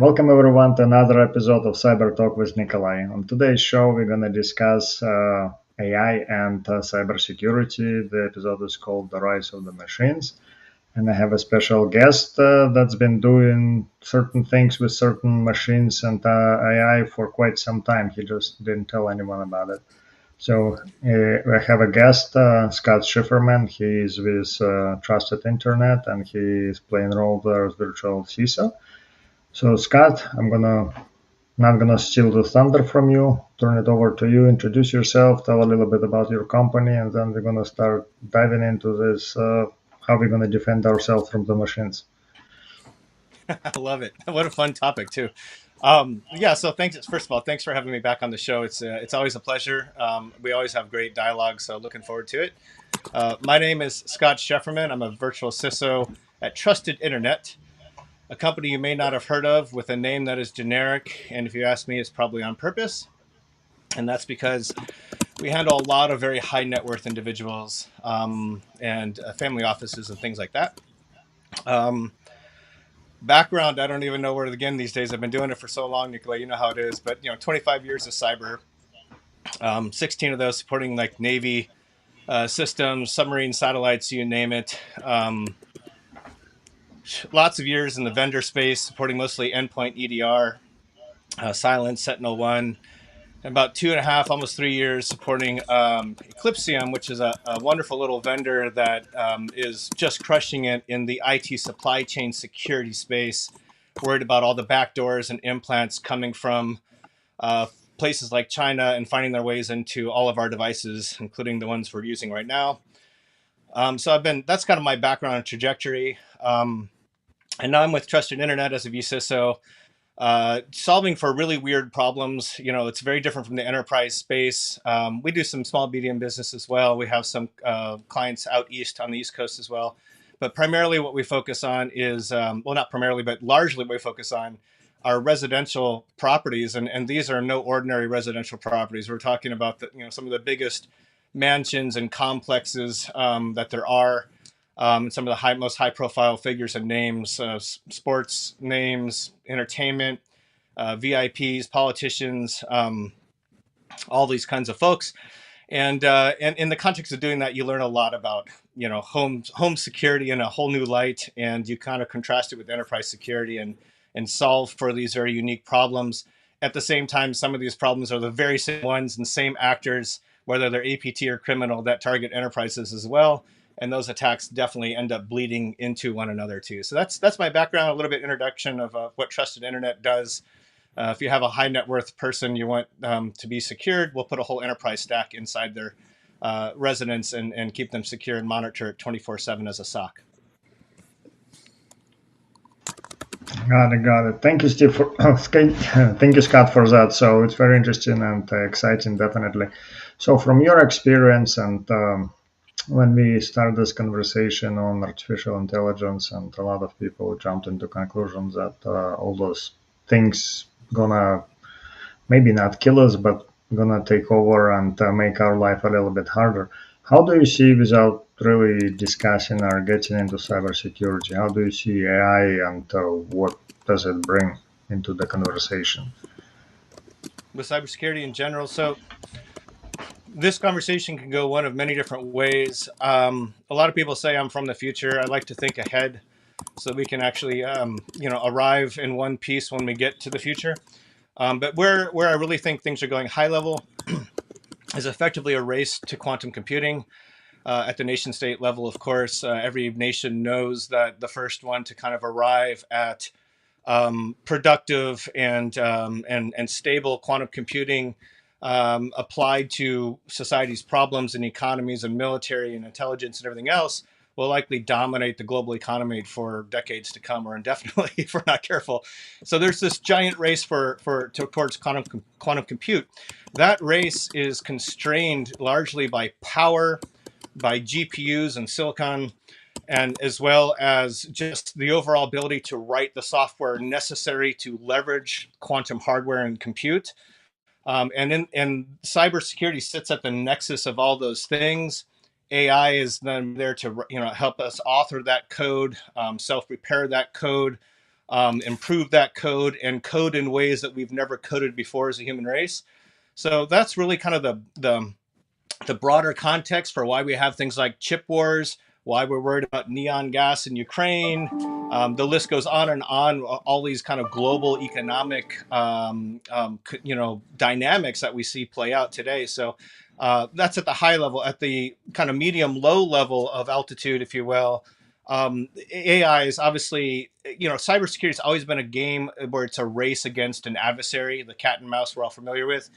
Welcome everyone to another episode of Cyber Talk with Nikolai. On today's show, we're going to discuss AI and cybersecurity. The episode is called The Rise of the Machines. And I have a special guest that's been doing certain things with certain machines and AI for quite some time. He just didn't tell anyone about it. So I have a guest, Scott Schifferman. He is with Trusted Internet and he is playing role there as virtual CISO. So Scott, I'm gonna not gonna steal the thunder from you. Turn it over to you. Introduce yourself. Tell a little bit about your company, and then we're gonna start diving into this. How we're gonna defend ourselves from the machines. I love it. What a fun topic too. Yeah. So thanks. First of all, thanks for having me back on the show. It's always a pleasure. We always have great dialogue, so looking forward to it. My name is Scott Shefferman. I'm a virtual CISO at Trusted Internet, a company you may not have heard of with a name that is generic. And if you ask me, it's probably on purpose. And that's because we handle a lot of very high net worth individuals and family offices and things like that. Um, Background, I don't even know where to begin these days. I've been doing it for so long, Nicola. You know how it is. But 25 years of cyber, 16 of those supporting like Navy systems, submarine satellites, you name it. Lots of years in the vendor space, supporting mostly endpoint EDR, Silence, Sentinel One, and about 2.5, almost 3 years supporting Eclipsium, which is a wonderful little vendor that is just crushing it in the IT supply chain security space. Worried about all the backdoors and implants coming from uh, places like China and finding their ways into all of our devices, including the ones we're using right now. So that's kind of my background and trajectory. And now I'm with Trusted Internet as a vCISO, solving for really weird problems. It's very different from the enterprise space. We do some small, medium business as well. We have some clients out east on the East Coast as well. But primarily what we focus on is, well, not primarily, but largely what we focus on are residential properties. And these are no ordinary residential properties. We're talking about some of the biggest mansions and complexes that there are. Some of the most high profile figures and names, sports names, entertainment, VIPs, politicians, all these kinds of folks. And in the context of doing that, you learn a lot about home security in a whole new light, and you kind of contrast it with enterprise security and solve for these very unique problems. At the same time, some of these problems are the very same ones and same actors, whether they're APT or criminal, that target enterprises as well. And those attacks definitely end up bleeding into one another too. So that's my background, a little bit introduction of what Trusted Internet does. If you have a high net worth person you want to be secured, we'll put a whole enterprise stack inside their residence and keep them secure and monitor it 24/7 as a SOC. Got it. Thank you, Steve. Thank you, Scott, for that. So it's very interesting and exciting, definitely. So from your experience and when we started this conversation on artificial intelligence, and a lot of people jumped into conclusions that all those things gonna maybe not kill us, but gonna take over and make our life a little bit harder. How do you see, without really discussing or getting into cybersecurity, how do you see AI and what does it bring into the conversation? With cybersecurity in general, so this conversation can go one of many different ways. A lot of people say I'm from the future. I like to think ahead so we can actually, arrive in one piece when we get to the future. But where I really think things are going high level is effectively a race to quantum computing. At the nation state level, of course, every nation knows that the first one to kind of arrive at productive and stable quantum computing applied to society's problems and economies and military and intelligence and everything else will likely dominate the global economy for decades to come, or indefinitely if we're not careful. So there's this giant race towards quantum compute. That race is constrained largely by power, by GPUs and silicon, and as well as just the overall ability to write the software necessary to leverage quantum hardware and compute. And cybersecurity sits at the nexus of all those things. AI is then there to help us author that code, self-prepare that code, improve that code and code in ways that we've never coded before as a human race. So that's really kind of the broader context for why we have things like chip wars, why we're worried about neon gas in Ukraine. The list goes on and on. All these kind of global economic, dynamics that we see play out today. So that's at the high level. At the kind of medium low level of altitude, if you will. AI is obviously, cybersecurity has always been a game where it's a race against an adversary, the cat and mouse we're all familiar with.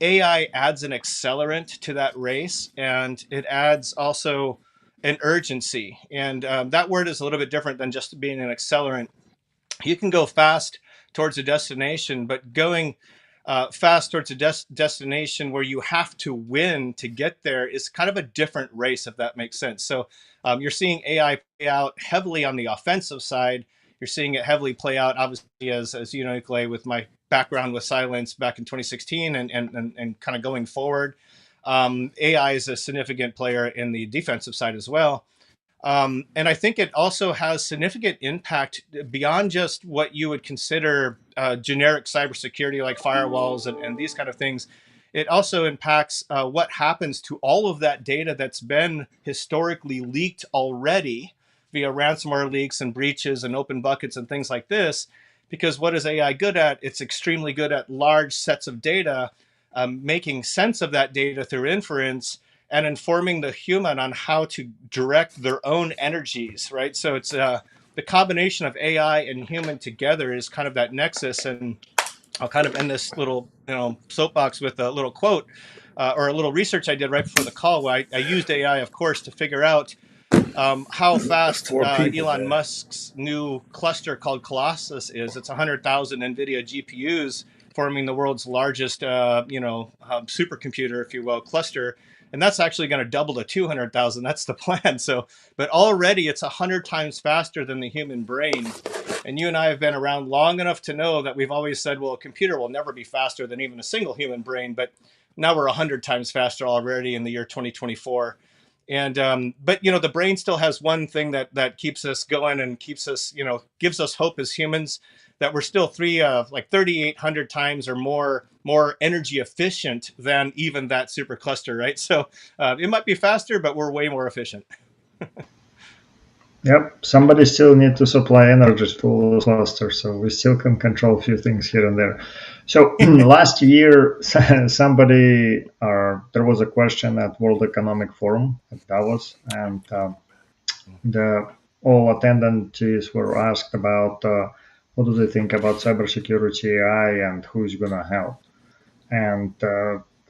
AI adds an accelerant to that race, and it adds also an urgency. And that word is a little bit different than just being an accelerant. You can go fast towards a destination, but going fast towards a destination where you have to win to get there is kind of a different race, if that makes sense. So you're seeing AI play out heavily on the offensive side. You're seeing it heavily play out, obviously, as you know, Nikolai, with my background with Silence back in 2016 and kind of going forward. AI is a significant player in the defensive side as well. And I think it also has significant impact beyond just what you would consider generic cybersecurity, like firewalls and these kind of things. It also impacts what happens to all of that data that's been historically leaked already via ransomware leaks and breaches and open buckets and things like this. Because what is AI good at? It's extremely good at large sets of data, making sense of that data through inference and informing the human on how to direct their own energies, right? So it's the combination of AI and human together is kind of that nexus. And I'll kind of end this little, soapbox with a little quote or a little research I did right before the call. Where I used AI, of course, to figure out how fast Four people, Elon man. Musk's new cluster called Colossus is. It's 100,000 NVIDIA GPUs forming the world's largest, supercomputer, if you will, cluster. And that's actually going to double to 200,000. That's the plan. So, but already it's 100 times faster than the human brain. And you and I have been around long enough to know that we've always said, well, a computer will never be faster than even a single human brain. But now we're 100 times faster already in the year 2024. And but the brain still has one thing that keeps us going and keeps us, gives us hope as humans, that we're still 3,800 times or more energy efficient than even that supercluster, right? So it might be faster, but we're way more efficient. Yep, somebody still need to supply energy to the cluster, so we still can control a few things here and there. So last year, there was a question at World Economic Forum at Davos, and the all attendees were asked about what do they think about cybersecurity AI and who's gonna help. And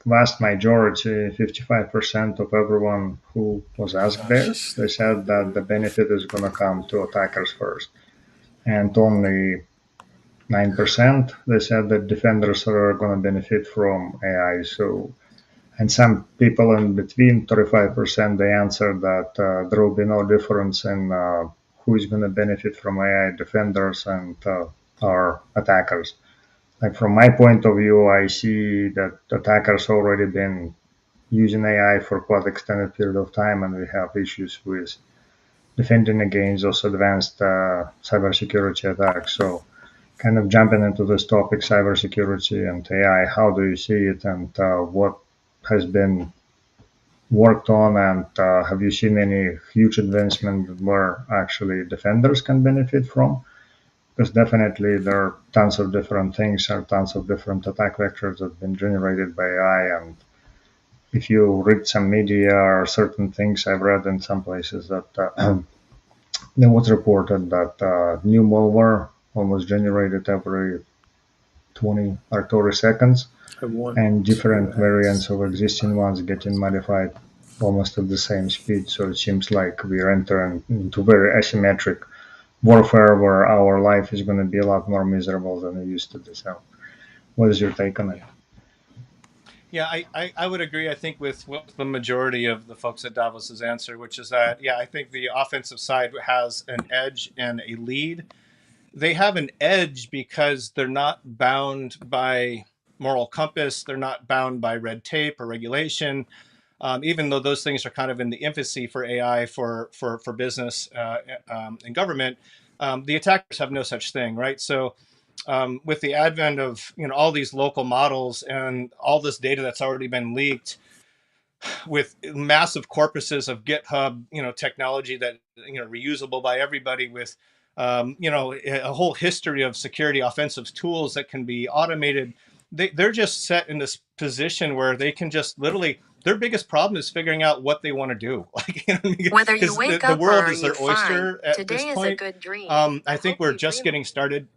vast majority, 55% of everyone who was asked there, they said that the benefit is going to come to attackers first. And only 9%, they said that defenders are going to benefit from AI. So, and some people in between, 35%, they answered that there will be no difference in who is going to benefit from AI, defenders and or attackers. Like from my point of view, I see that attackers already been using AI for quite extended period of time, and we have issues with defending against those advanced cybersecurity attacks. So, kind of jumping into this topic, cybersecurity and AI, how do you see it, and what has been worked on, and have you seen any huge advancement where actually defenders can benefit from? Because definitely there are tons of different things or tons of different attack vectors that have been generated by AI. And if you read some media or certain things, I've read in some places that there was reported that new malware almost generated every 20 or 30 seconds, and different variants of existing ones getting modified almost at the same speed. So it seems like we're entering into very asymmetric warfare where our life is going to be a lot more miserable than it used to be. So, what is your take on it? Yeah, I would agree. I think with the majority of the folks at Davos's answer, which is that, yeah, I think the offensive side has an edge and a lead. They have an edge because they're not bound by moral compass. They're not bound by red tape or regulation. Even though those things are kind of in the infancy for AI for business and government, The attackers have no such thing, right? So with the advent of all these local models and all this data that's already been leaked, with massive corpuses of GitHub, technology that reusable by everybody, with a whole history of security offensive tools that can be automated. They're just set in this position where they can just literally. Their biggest problem is figuring out what they want to do, like Whether you because wake the up or world are is you their fine, oyster at this today is a point. good dream. I I think hope we're you just dream. getting started.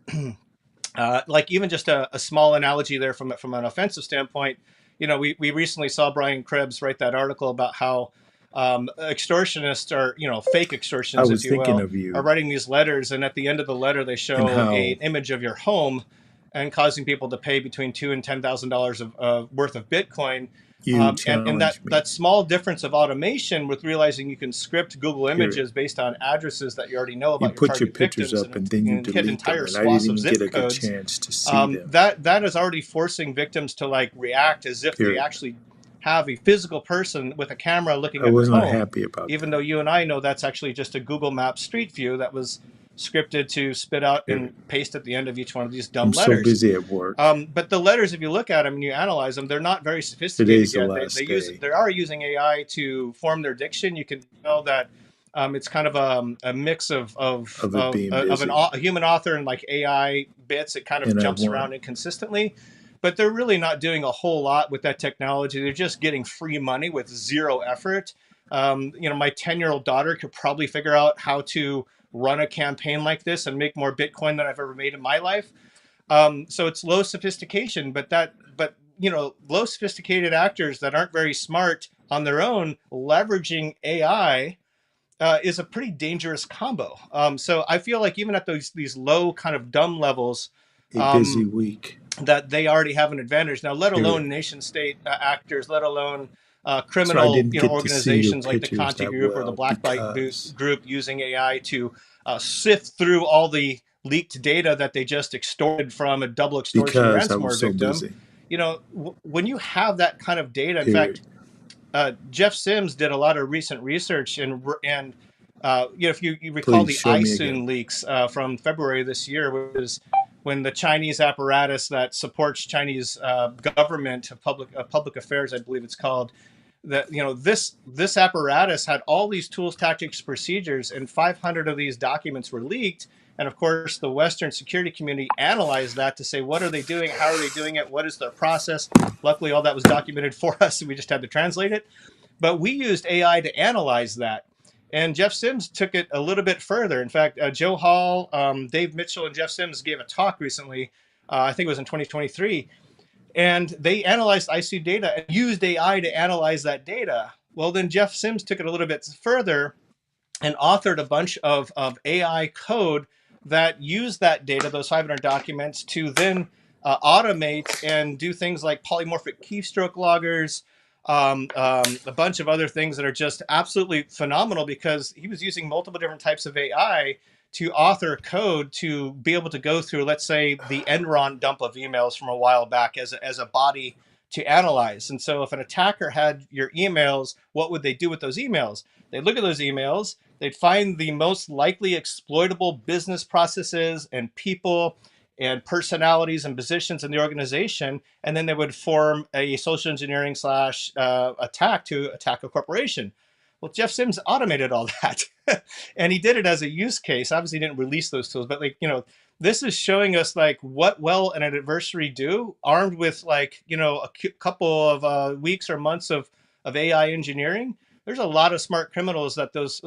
Like even just a small analogy there from an offensive standpoint, we recently saw Brian Krebs write that article about how extortionists, or fake I extortions, if was you thinking will, of are you writing these letters, and at the end of the letter they and show a how image of your home and causing people to pay between $2,000 and $10,000 of worth of Bitcoin. you And that challenged me. that small difference of automation with realizing you can script Google Period. Images based on addresses that you already know You about your put your target pictures victims, up and then you and hit delete them, entire and I didn't swaths of even get zip a good codes, chance to see them. that is already forcing victims to like react as if they Period. actually have a physical person with a camera looking I at their was not home, happy about even though that. you and I know that's actually just a Google Maps street view that was scripted to spit out Period. and paste at the end of each one of these I'm dumb so letters. busy at work. But the letters, if you look at them and you analyze them, they're not very Today's sophisticated the yet. last day They are using AI to form their diction. You can tell that it's kind of a mix of it being busy, a human author and like AI bits. It kind of and I jumps want around inconsistently, but they're really not doing a whole lot with that technology. They're just getting free money with zero effort. My 10-year-old daughter could probably figure out how to run a campaign like this and make more Bitcoin than I've ever made in my life. So it's low sophistication, but low sophisticated actors that aren't very smart on their own leveraging AI is a pretty dangerous combo. So I feel like even at these low kind of dumb levels, a busy um, week. that they already have an advantage now. Let Period. alone nation state actors, let alone So I criminal didn't get to see your organizations like the pictures Conti that Group or the well Black Byte because Group using AI to sift through all the leaked data that they just extorted from a double extortion I was ransomware so victim. busy. When you have that kind of data, in Period. fact, Jeff Sims did a lot of recent research, and if you recall Please the show me iSoon again. leaks from February this year, which is when the Chinese apparatus that supports Chinese government of public affairs, I believe it's called, that this apparatus had all these tools, tactics, procedures, and 500 of these documents were leaked. And of course, the Western security community analyzed that to say, what are they doing? How are they doing it? What is their process? Luckily, all that was documented for us, and we just had to translate it. But we used AI to analyze that. And Jeff Sims took it a little bit further. In fact, Joe Hall, Dave Mitchell, and Jeff Sims gave a talk recently. I think it was in 2023, and they analyzed ICU data and used AI to analyze that data. Well, then Jeff Sims took it a little bit further and authored a bunch of AI code that used that data, those 500 documents, to then automate and do things like polymorphic keystroke loggers, a bunch of other things that are just absolutely phenomenal, because he was using multiple different types of AI to author code to be able to go through, let's say, the Enron dump of emails from a while back as a body to analyze. And so if an attacker had your emails, what would they do with those emails? They'd look at those emails, they'd find the most likely exploitable business processes and people and personalities and positions in the organization, and then they would form a social engineering slash attack to attack a corporation. Well, Jeff Sims automated all that, and he did it as a use case. Obviously, he didn't release those tools, but this is showing us like what will an adversary do, armed with a couple of weeks or months of AI engineering. There's a lot of smart criminals that those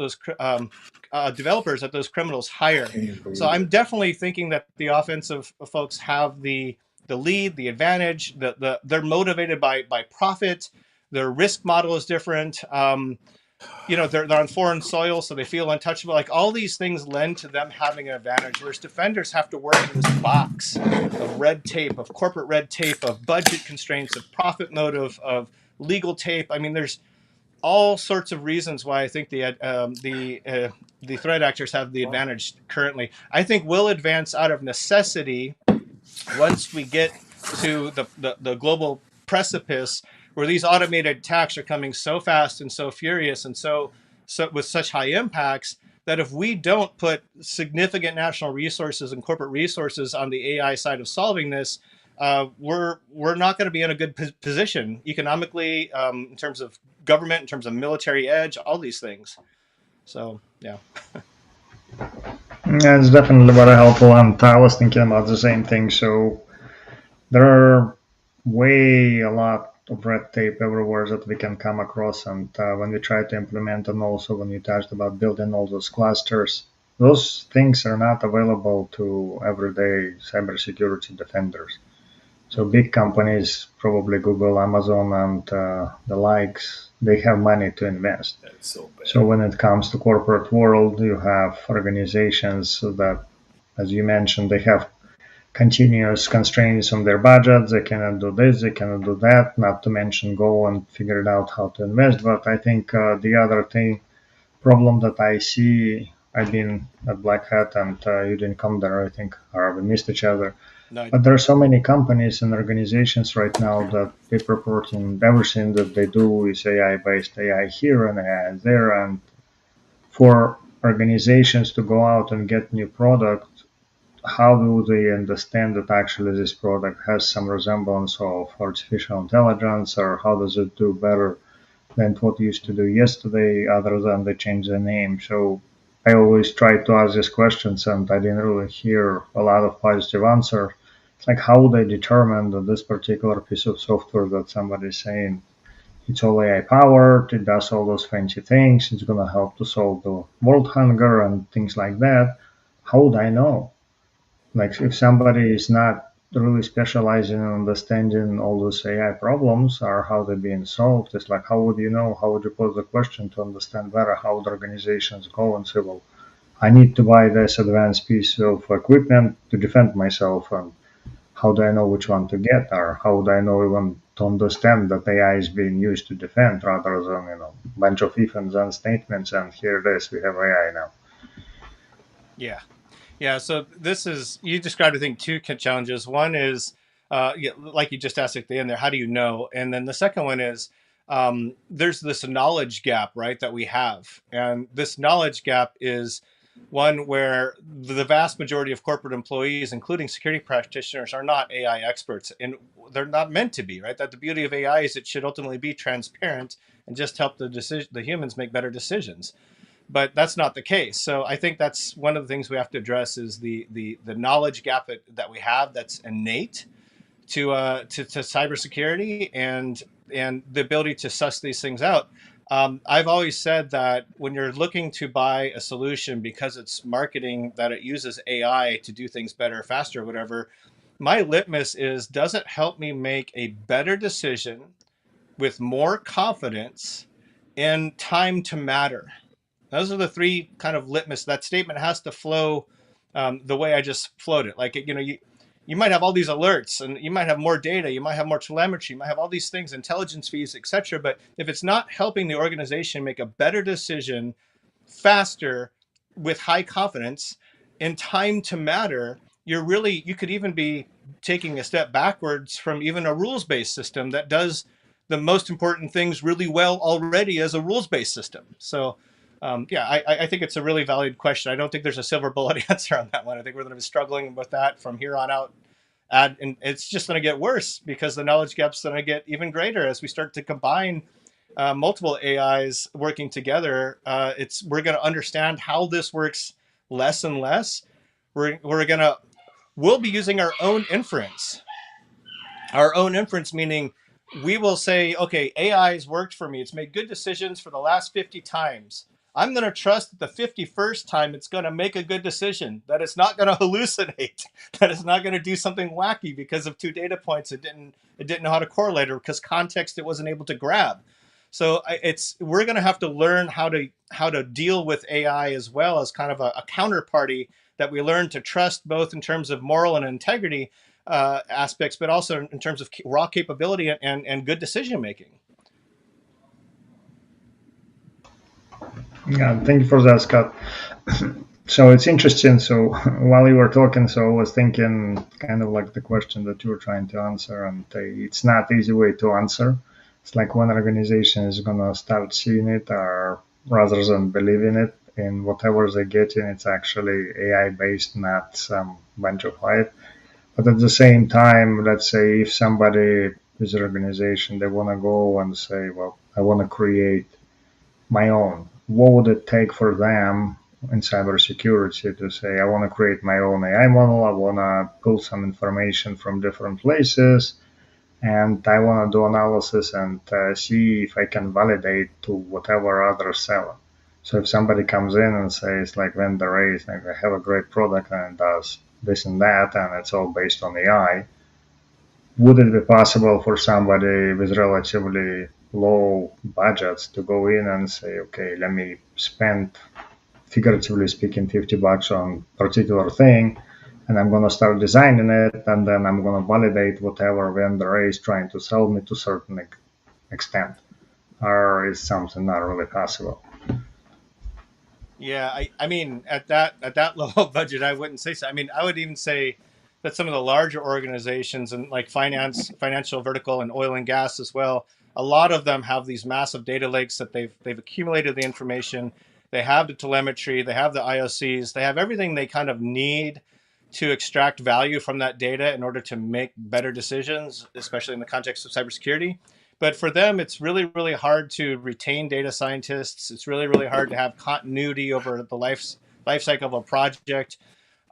developers that those criminals I hire. can't even So believe I'm it. definitely thinking that the offensive folks have the lead, the advantage. They're motivated by profit. Their risk model is different. They're on foreign soil, so they feel untouchable. Like all these things lend to them having an advantage, whereas defenders have to work in this box of red tape, of corporate red tape, of budget constraints, of profit motive, of legal tape. I mean, there's all sorts of reasons why I think the threat actors have the advantage currently. I think we'll advance out of necessity once we get to the global precipice where these automated attacks are coming so fast and so furious and so with such high impacts that if we don't put significant national resources and corporate resources on the AI side of solving this, we're not going to be in a good position economically, in terms of government, in terms of military edge, all these things. So yeah. Yeah, it's definitely very helpful, and I was thinking about the same thing. So there are way a lot of red tape everywhere that we can come across, and when we try to implement, and also when you touched about building all those clusters, those things are not available to everyday cybersecurity defenders. So big companies, probably Google, Amazon, and the likes, they have money to invest. That's so bad. So when it comes to corporate world, you have organizations that, as you mentioned, they have continuous constraints on their budget. They cannot do this, they cannot do that, not to mention go and figure it out how to invest. But I think the other problem that I see, I've been at Black Hat and you didn't come there, I think, or we missed each other. No. But there are so many companies and organizations right now that they purporting everything that they do is AI based, AI here and AI there. And for organizations to go out and get new product, how do they understand that actually this product has some resemblance of artificial intelligence, or how does it do better than what used to do yesterday, other than they change the name? So I always try to ask these questions, and I didn't really hear a lot of positive answer. It's like, how would I determine that this particular piece of software that somebody's saying it's all AI powered, it does all those fancy things, it's going to help to solve the world hunger and things like that? How would I know? Like, if somebody is not really specializing in understanding all those AI problems or how they're being solved, it's like, how would you know? How would you pose the question to understand better how the organizations go and say, well, I need to buy this advanced piece of equipment to defend myself, and how do I know which one to get, or how would I know even to understand that AI is being used to defend rather than a bunch of if and then statements and here it is, we have AI now. Yeah. Yeah, so this is, you described, I think, two challenges. One is, like you just asked at the end there, how do you know? And then the second one is, there's this knowledge gap, right, that we have. And this knowledge gap is one where the vast majority of corporate employees, including security practitioners, are not AI experts. And they're not meant to be, right? That the beauty of AI is it should ultimately be transparent and just help the humans make better decisions. But that's not the case. So I think that's one of the things we have to address is the knowledge gap that we have that's innate to cybersecurity, and the ability to suss these things out. I've always said that when you're looking to buy a solution because it's marketing that it uses AI to do things better, faster, whatever, my litmus is, does it help me make a better decision with more confidence in time to matter? Those are the three kind of litmus. That statement has to flow the way I just flowed it. Like, you might have all these alerts, and you might have more data, you might have more telemetry, you might have all these things, intelligence feeds, etc. But if it's not helping the organization make a better decision faster with high confidence in time to matter, you could even be taking a step backwards from even a rules-based system that does the most important things really well already as a rules-based system. So I think it's a really valid question. I don't think there's a silver bullet answer on that one. I think we're going to be struggling with that from here on out. And it's just going to get worse because the knowledge gap's going to get even greater as we start to combine multiple AIs working together. We're going to understand how this works less and less. We'll be using our own inference. Our own inference meaning we will say, okay, AI has worked for me. It's made good decisions for the last 50 times. I'm going to trust that the 51st time it's going to make a good decision, that it's not going to hallucinate, that it's not going to do something wacky because of two data points it didn't know how to correlate, or because context it wasn't able to grab. So we're going to have to learn how to deal with AI as well as kind of a counterparty that we learn to trust, both in terms of moral and integrity aspects, but also in terms of raw capability and good decision making. Yeah, thank you for that, Scott. So it's interesting. So while you were talking, so I was thinking kind of like the question that you were trying to answer, and it's not easy way to answer. It's like when an organization is going to start seeing it or rather than believing it. in whatever they're getting, it's actually AI based, not some bunch of hype. But at the same time, let's say if somebody with an organization, they want to go and say, well, I want to create my own. What would it take for them in cybersecurity to say, I want to create my own AI model, I want to pull some information from different places, and I want to do analysis and see if I can validate to whatever others sell. So if somebody comes in and says, like vendor A, like, I have a great product and it does this and that, and it's all based on AI, would it be possible for somebody with relatively low budgets to go in and say, okay, let me spend, figuratively speaking, $50 on particular thing, and I'm going to start designing it, and then I'm going to validate whatever vendor A is trying to sell me to a certain extent? Or is something not really possible? Yeah, I mean, at that low budget, I wouldn't say so. I mean, I would even say that some of the larger organizations and like financial vertical and oil and gas as well, a lot of them have these massive data lakes that they've accumulated the information. They have the telemetry, they have the IOCs, they have everything they kind of need to extract value from that data in order to make better decisions, especially in the context of cybersecurity. But for them, it's really, really hard to retain data scientists. It's really, really hard to have continuity over the life cycle of a project.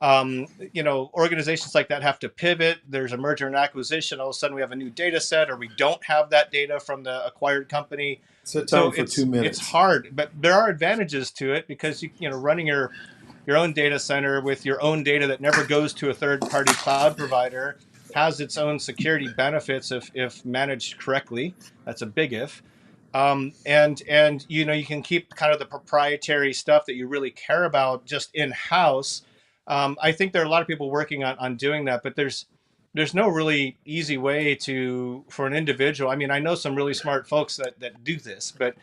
Organizations like that have to pivot. There's a merger and acquisition. All of a sudden, we have a new data set, or we don't have that data from the acquired company. So it's 2 minutes. It's hard, but there are advantages to it because running your own data center with your own data that never goes to a third-party cloud provider has its own security benefits if managed correctly. That's a big if. And you can keep kind of the proprietary stuff that you really care about just in-house. I think there are a lot of people working on doing that, but there's no really easy way for an individual. I mean, I know some really smart folks that do this, but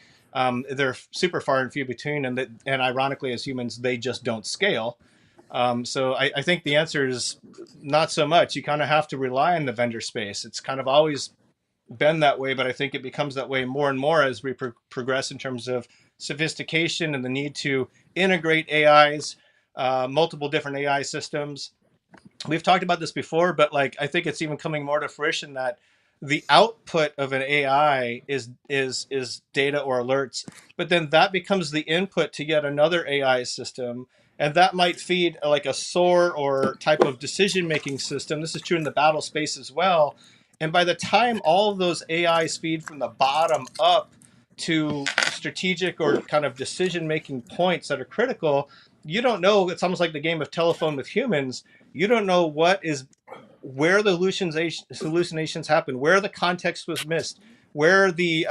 they're super far and few between, and ironically, as humans, they just don't scale. So I think the answer is not so much. You kind of have to rely on the vendor space. It's kind of always been that way, but I think it becomes that way more and more as we progress in terms of sophistication and the need to integrate AIs, multiple different AI systems. We've talked about this before, but I think it's even coming more to fruition that the output of an AI is data or alerts, but then that becomes the input to yet another AI system. And that might feed like a SOAR or type of decision-making system. This is true in the battle space as well. And by the time all of those AIs feed from the bottom up to strategic or kind of decision-making points that are critical, you don't know. It's almost like the game of telephone with humans. You don't know where the hallucinations happen, where the context was missed, where the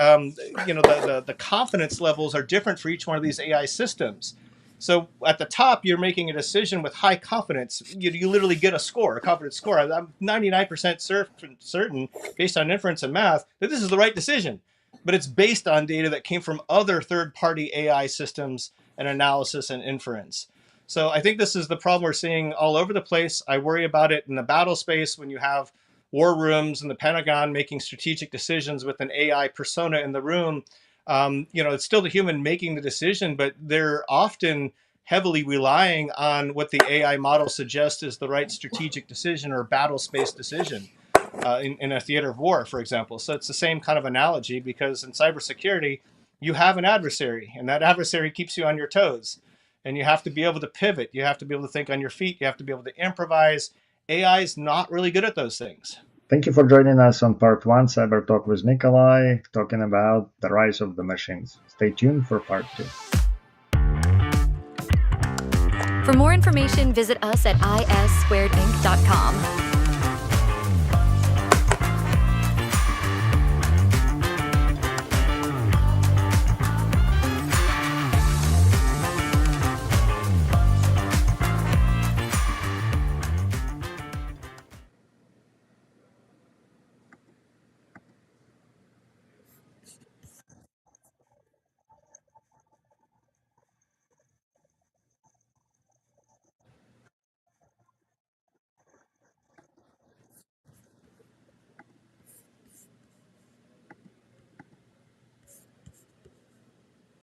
confidence levels are different for each one of these AI systems. So at the top, you're making a decision with high confidence. You literally get a score, a confidence score. I'm 99% certain, based on inference and math, that this is the right decision. But it's based on data that came from other third-party AI systems and analysis and inference. So I think this is the problem we're seeing all over the place. I worry about it in the battle space when you have war rooms and the Pentagon making strategic decisions with an AI persona in the room. It's still the human making the decision, but they're often heavily relying on what the AI model suggests is the right strategic decision or battle space decision in a theater of war, for example. So it's the same kind of analogy, because in cybersecurity, you have an adversary, and that adversary keeps you on your toes. And you have to be able to pivot. You have to be able to think on your feet. You have to be able to improvise. AI is not really good at those things. Thank you for joining us on part 1, Cyber Talk with Nikolai, talking about the rise of the machines. Stay tuned for part 2. For more information, visit us at is2inc.com.